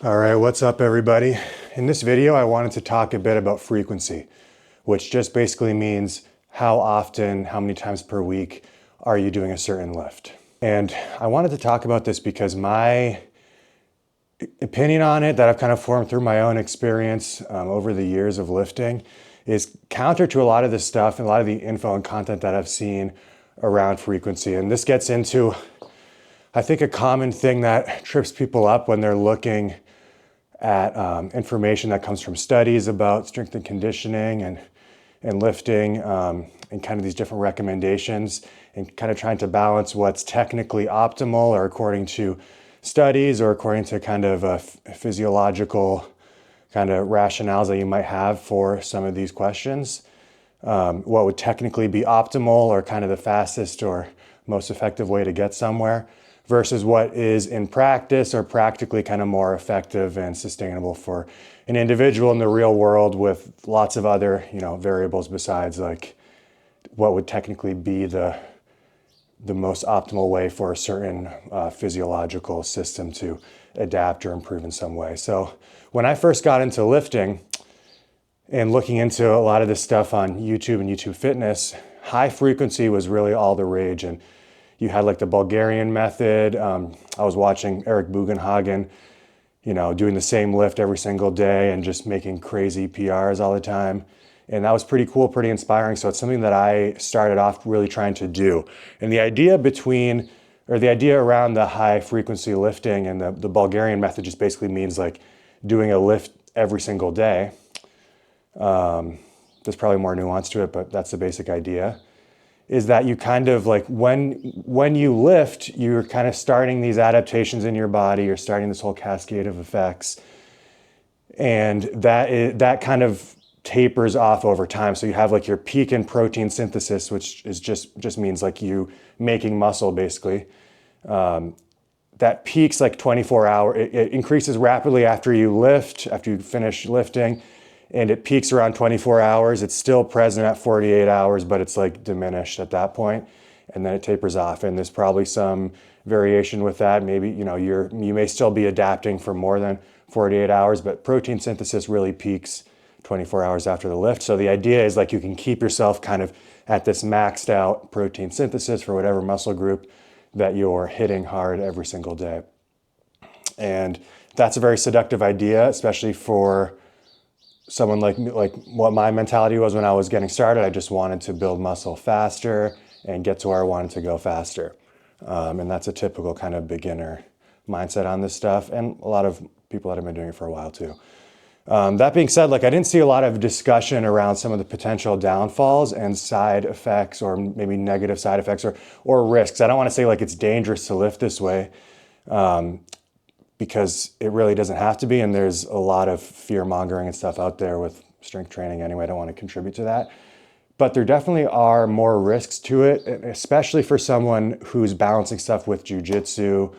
All right, what's up everybody? In this video, I wanted to talk a bit about frequency, which just basically means how often, how many times per week are you doing a certain lift? And I wanted to talk about this because my opinion on it that I've kind of formed through my own experience over the years of lifting is counter to a lot of this stuff and a lot of the info and content that I've seen around frequency. And this gets into, I think, a common thing that trips people up when they're looking at information that comes from studies about strength and conditioning and lifting and kind of these different recommendations and kind of trying to balance what's technically optimal or according to studies or according to kind of physiological kind of rationales that you might have for some of these questions. What would technically be optimal or kind of the fastest or most effective way to get somewhere versus what is in practice or practically kind of more effective and sustainable for an individual in the real world with lots of other, variables besides like what would technically be the most optimal way for a certain physiological system to adapt or improve in some way. So when I first got into lifting and looking into a lot of this stuff on YouTube and YouTube Fitness, high frequency was really all the rage. And you had like the Bulgarian method. I was watching Eric Bugenhagen, doing the same lift every single day and just making crazy PRs all the time. And that was pretty cool, pretty inspiring. So it's something that I started off really trying to do. And the idea around the high frequency lifting and the Bulgarian method just basically means like doing a lift every single day. There's probably more nuance to it, but that's the basic idea. Is that you kind of like when you lift, you're kind of starting these adaptations in your body, you're starting this whole cascade of effects. And that kind of tapers off over time. So you have like your peak in protein synthesis, which is just means like you making muscle basically. That peaks like 24 hours. It increases rapidly after you finish lifting. And it peaks around 24 hours. It's still present at 48 hours, but it's like diminished at that point, and then it tapers off. And there's probably some variation with that. Maybe, you may still be adapting for more than 48 hours, but protein synthesis really peaks 24 hours after the lift. So the idea is like you can keep yourself kind of at this maxed out protein synthesis for whatever muscle group that you're hitting hard every single day. And that's a very seductive idea, especially for someone like what my mentality was when I was getting started. I just wanted to build muscle faster and get to where I wanted to go faster. And that's a typical kind of beginner mindset on this stuff. And a lot of people that have been doing it for a while too. That being said, I didn't see a lot of discussion around some of the potential downfalls and side effects or maybe negative side effects or risks. I don't want to say like it's dangerous to lift this way. Because it really doesn't have to be, and there's a lot of fear mongering and stuff out there with strength training anyway. I don't want to contribute to that. But there definitely are more risks to it, especially for someone who's balancing stuff with jujitsu,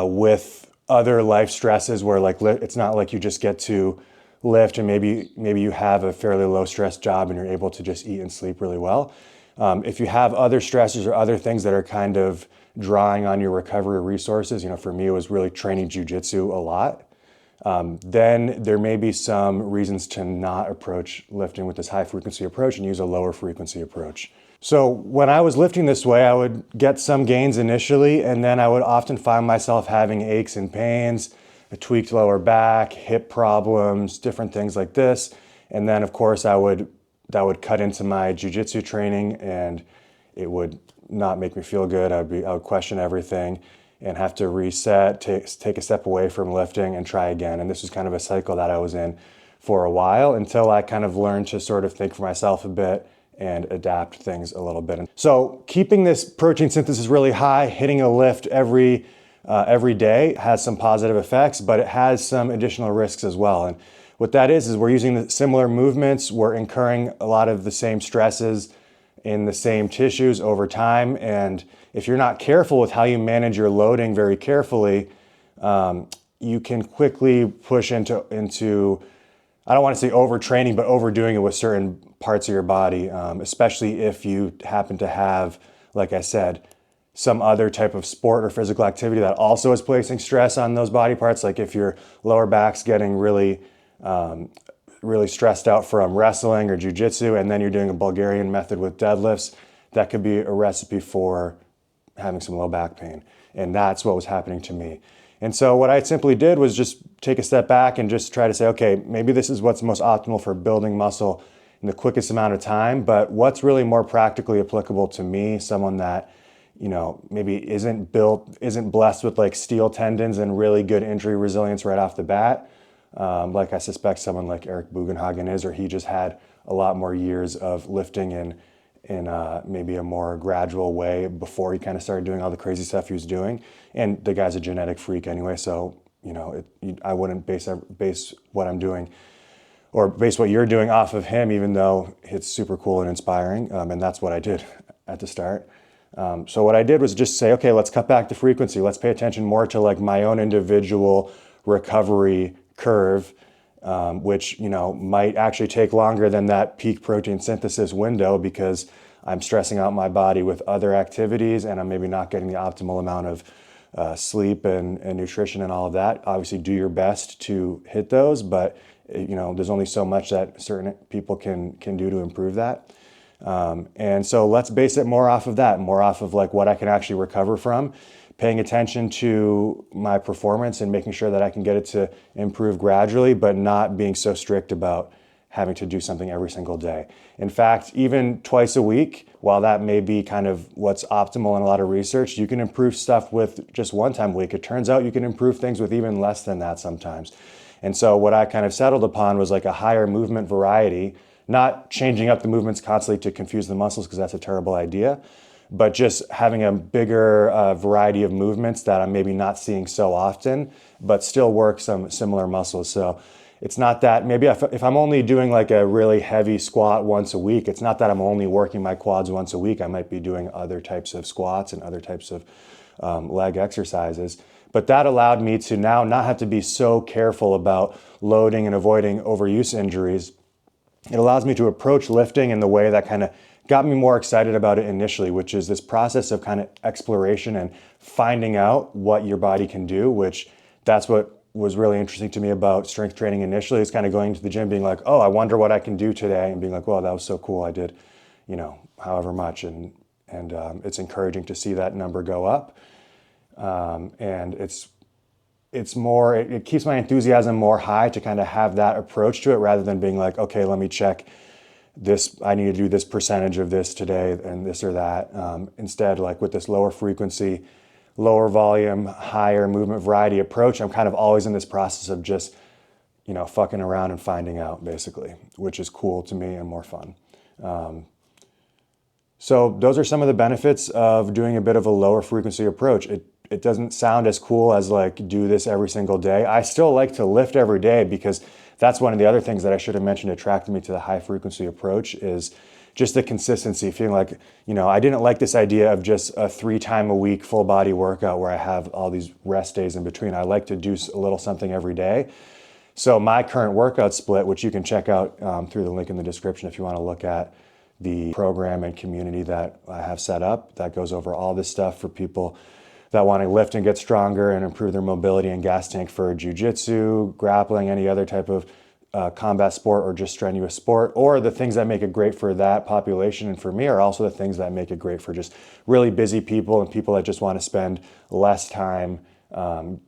with other life stresses where it's not like you just get to lift and maybe you have a fairly low stress job and you're able to just eat and sleep really well. If you have other stressors or other things that are kind of drawing on your recovery resources, for me, it was really training jujitsu a lot. Then there may be some reasons to not approach lifting with this high frequency approach and use a lower frequency approach. So when I was lifting this way, I would get some gains initially, and then I would often find myself having aches and pains, a tweaked lower back, hip problems, different things like this. And then of course that would cut into my jiu-jitsu training, and it would not make me feel good. I would question everything and have to reset, take a step away from lifting and try again. And this was kind of a cycle that I was in for a while until I kind of learned to sort of think for myself a bit and adapt things a little bit. So keeping this protein synthesis really high, hitting a lift every day has some positive effects, but it has some additional risks as well. And what that is we're using the similar movements, we're incurring a lot of the same stresses in the same tissues over time. And if you're not careful with how you manage your loading very carefully, you can quickly push into, I don't want to say overtraining, but overdoing it with certain parts of your body, especially if you happen to have, like I said, some other type of sport or physical activity that also is placing stress on those body parts. Like if your lower back's getting really stressed out from wrestling or jujitsu, and then you're doing a Bulgarian method with deadlifts, that could be a recipe for having some low back pain. And that's what was happening to me. And so what I simply did was just take a step back and just try to say, okay, maybe this is what's most optimal for building muscle in the quickest amount of time, but what's really more practically applicable to me, someone that, maybe isn't blessed with like steel tendons and really good injury resilience right off the bat. Like I suspect someone like Eric Bugenhagen is, or he just had a lot more years of lifting in maybe a more gradual way before he kind of started doing all the crazy stuff he was doing. And the guy's a genetic freak anyway, so I wouldn't base what I'm doing or base what you're doing off of him, even though it's super cool and inspiring. And that's what I did at the start. So what I did was just say, okay, let's cut back the frequency. Let's pay attention more to like my own individual recovery curve, which might actually take longer than that peak protein synthesis window because I'm stressing out my body with other activities and I'm maybe not getting the optimal amount of sleep and nutrition and all of that. Obviously do your best to hit those, but there's only so much that certain people can do to improve that. And so let's base it more off of that, more off of like what I can actually recover from, paying attention to my performance and making sure that I can get it to improve gradually, but not being so strict about having to do something every single day. In fact, even twice a week, while that may be kind of what's optimal in a lot of research, you can improve stuff with just one time a week. It turns out you can improve things with even less than that sometimes. And so what I kind of settled upon was like a higher movement variety, not changing up the movements constantly to confuse the muscles because that's a terrible idea, but just having a bigger variety of movements that I'm maybe not seeing so often, but still work some similar muscles. So it's not that maybe if I'm only doing like a really heavy squat once a week, it's not that I'm only working my quads once a week. I might be doing other types of squats and other types of leg exercises. But that allowed me to now not have to be so careful about loading and avoiding overuse injuries. It allows me to approach lifting in the way that kind of got me more excited about it initially, which is this process of kind of exploration and finding out what your body can do, which that's what was really interesting to me about strength training initially, is kind of going to the gym being like, oh, I wonder what I can do today, and being like, well, that was so cool. I did, however much. And it's encouraging to see that number go up. And it's more, it keeps my enthusiasm more high to kind of have that approach to it rather than being like, okay, let me check this, I need to do this percentage of this today and this or that. Instead, like with this lower frequency, lower volume, higher movement variety approach, I'm kind of always in this process of just, fucking around and finding out basically, which is cool to me and more fun. So those are some of the benefits of doing a bit of a lower frequency approach. It doesn't sound as cool as like do this every single day. I still like to lift every day because that's one of the other things that I should have mentioned attracted me to the high frequency approach is just the consistency, feeling like, I didn't like this idea of just a 3 time a week full body workout where I have all these rest days in between. I like to do a little something every day. So my current workout split, which you can check out through the link in the description if you want to look at the program and community that I have set up, that goes over all this stuff for people that want to lift and get stronger and improve their mobility and gas tank for jiu-jitsu, grappling, any other type of combat sport or just strenuous sport, or the things that make it great for that population and for me are also the things that make it great for just really busy people and people that just want to spend less time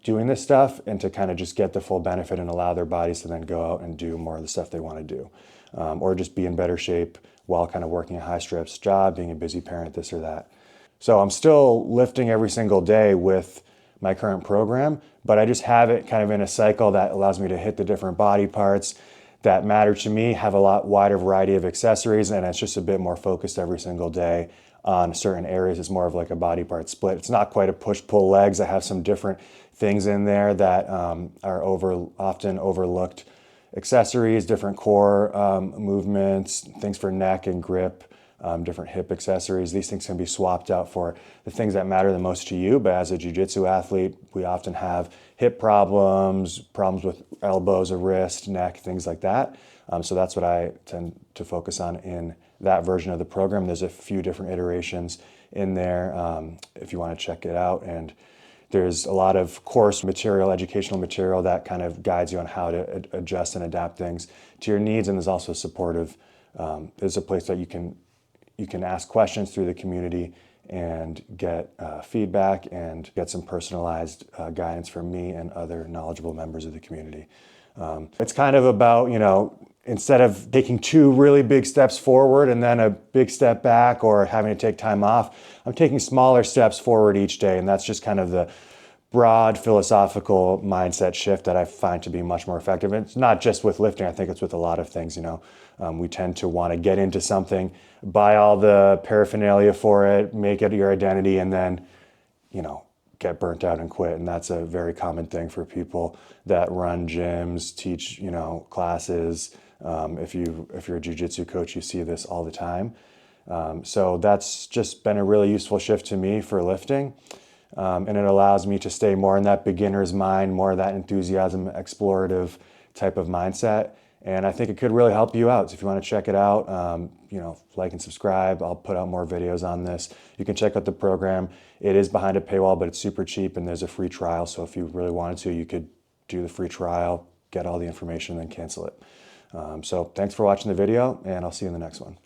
doing this stuff and to kind of just get the full benefit and allow their bodies to then go out and do more of the stuff they want to do, or just be in better shape while kind of working a high stress job, being a busy parent, this or that. So I'm still lifting every single day with my current program, but I just have it kind of in a cycle that allows me to hit the different body parts that matter to me, have a lot wider variety of accessories, and it's just a bit more focused every single day on certain areas. It's more of like a body part split. It's not quite a push-pull legs. I have some different things in there that are often overlooked accessories, different core movements, things for neck and grip, different hip accessories. These things can be swapped out for the things that matter the most to you. But as a jiu-jitsu athlete, we often have hip problems with elbows or wrist, neck, things like that. So that's what I tend to focus on in that version of the program. There's a few different iterations in there if you want to check it out. And there's a lot of course material, educational material that kind of guides you on how to adjust and adapt things to your needs. And there's also supportive, there's a place that you can ask questions through the community and get feedback and get some personalized guidance from me and other knowledgeable members of the community. It's kind of about, instead of taking 2 really big steps forward and then a big step back or having to take time off, I'm taking smaller steps forward each day. And that's just kind of the broad philosophical mindset shift that I find to be much more effective. And it's not just with lifting, I think it's with a lot of things, we tend to want to get into something, buy all the paraphernalia for it, make it your identity, and then, get burnt out and quit. And that's a very common thing for people that run gyms, teach, classes. If you're a jiu-jitsu coach, you see this all the time. So that's just been a really useful shift to me for lifting. And it allows me to stay more in that beginner's mind, more of that enthusiasm, explorative type of mindset. And I think it could really help you out. So if you want to check it out, like and subscribe. I'll put out more videos on this. You can check out the program. It is behind a paywall, but it's super cheap and there's a free trial. So if you really wanted to, you could do the free trial, get all the information, and then cancel it. So thanks for watching the video, and I'll see you in the next one.